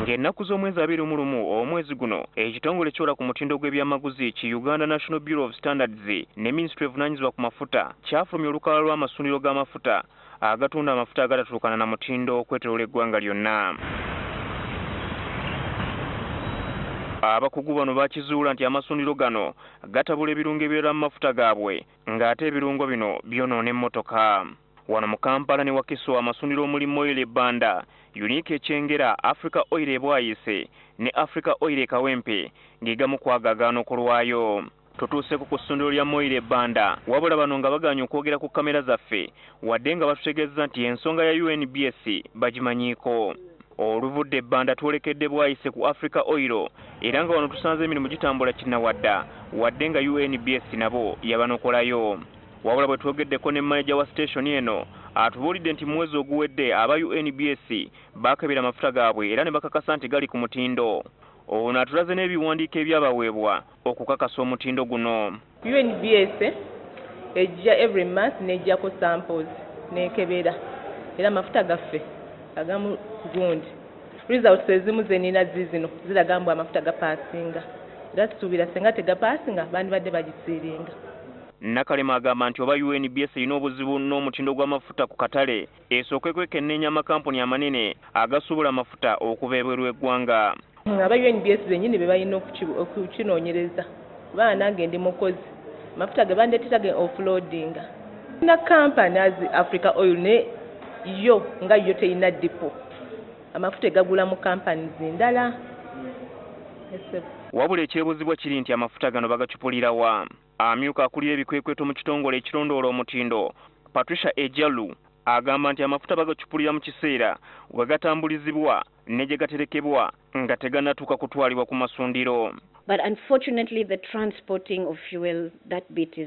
Ng'ennaku z'omwezi 21 omwezi guno ekitongole kyola ku mutindo gw'ebyamaguzi ki Uganda National Bureau of Standards ne Ministry evunaanyizibwa ku mafuta kyafulumya olukalala lw'amasundiro g'amafuta agatunda amafuta agatatuukana na mutindo okwetooloola eggwanga lyonna. Abakugu bano bakizuula nti amasundiro gano gatabula ebirungo ebirala mu mafuta gaabwe ng'ate ebirungo bino byonoona emmotoka. Wano mu Kampala ne Wakiso amasundiro omuli Moyle Banda, Unique Ekyengera, Africa Oil e Bwaise ne Africa Oil e Kawempe ng'egamu kwagaagaana okulwayo. Tutuuseko ku ssundiro lya Moyle Banda wabula bano nga bagaanye okwogera ku kamera zaffe wadde nga batutegeeza nti ensonga ya UNBS bagimanyiiko. Oluvudde Banda twolekedde Bwaise ku Africa Oil era nga wano tusanze emirimu gitambula kinnawadda wadde nga UNBS nabo yabanokolayo. Wabula bwe twogeddeko ne manager wa station eno atubuulidde nti mwezi oguwedde aba UNBS baakebera amafuta gaabwe era ne bakakasa nti gali ku mutindo. Ono atulaze n'ebiwandiiko ebyabaweebwa okukakasa omutindo guno. UNBS ejja every month nejjako samples nekebera era amafuta gaffe agamu gundi. Results ezimu zenina zizino ziraga mbu amafuta gapaasinga era tusuubira senga tegapaasinga bandibadde bagisiiringa. Nakalema agamba nti oba UNBS erina obuzibu n'omutindo gw'amafuta ku katale esooke kwekenneenya amakampuni amanene agasobola amafuta okuva ebweru w'eggwanga. Aba UNBS bennyini be balina okukinoonyereza kuba nange ndi mukozi amafuta ge bandeetera ge offloadinga. Na kampani as Africa Oil ne yo nga yo terina dipo amafuta egagula mu kampani zindala. Wabula ekyebuzibwa kiri nti amafuta gano bagacupulira wa. Amyuka akulira ebikwekweto mu kitongole ekirondoola omutindo Patricia Ejalu agamba nti amafuta bagacupulira mu kiseera we gatambulizibwa ne gye gaterekebwa nga tegannatuuka kutwalibwa ku masundiro. But unfortunately the transporting of fuel, that bit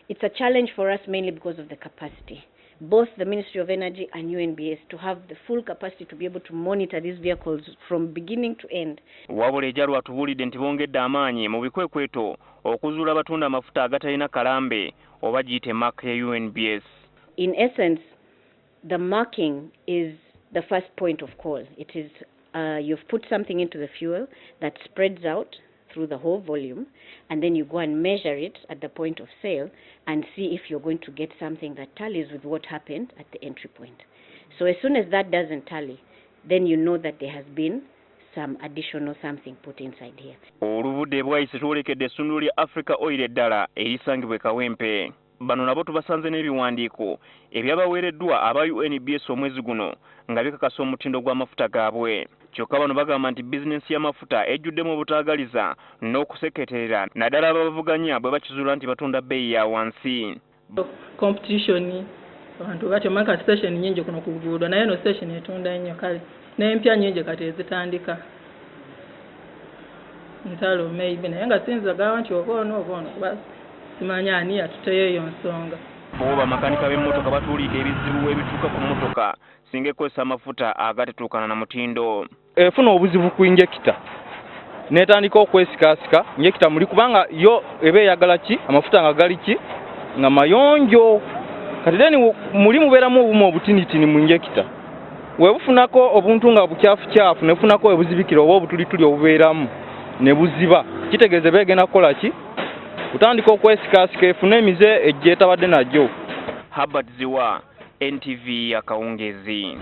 it's a challenge for us mainly because of the capacity. Both the Ministry of Energy and UNBS to have the full capacity to be able to monitor these vehicles from beginning to end. Wabula Ejalu atubuulidde nti bongedde amaanyi mu bikwekweto okuzuula abatunda amafuta agatalina kalambe oba giyite mark ya UNBS. In essence, the marking is the first point of call. It is you've put something into the fuel that spreads out through the whole volume, and then you go and measure it at the point of sale and see if you're going to get something that tallies with what happened at the entry point. So as soon as that doesn't tally, then you know that there has been some additional something put inside here. Oluvudde Bwaise twolekedde essundiro lya Africa Oil eddala erisangibwa e Kawempe. Bano nabo tubasanze n'ebiwandiiko ebyabaweereddwa aba UNBS omwezi guno nga bikakasa omutindo gw'amafuta gaabwe. Kyokka bano bagamba nti bizinensi y'amafuta ejjuddemu obutaagaliza n'okuseketerera naddala ababavuganya bwe bakizuula nti batunda bbeeyi ya wansi. Competition abantu bakyomaka station nnyingi kuno ku luguudo naye no station etunda nnyo kale n'empya nnyingi kati ezitandika ntalo maybe naye nga sinzagawa nti oboono kuba simanya ani atuteyo eyo nsonga. Oba makanika b'emmotoka batuulidde ebizibu ebituuka ku mmotoka singa ekozesa amafuta agatetuukana na mutindo. Efuna obuzibu ku injekita netandika okwesikasika injekita muli kubanga yo eba eyagala ki amafuta nga gali ki nga mayonjo kati deni muli mubeeramu obumu obutinitini mu injekita webufunako obuntu nga bukyafu nefunako webuzibikira oba obutulituli obubeeramu ne buziba kitegeeze beegenda kukola ki kutandika okwesikasika efuna emize ejja etabadde najjo. Herbert Ziwa, NTV ya Kawungezi.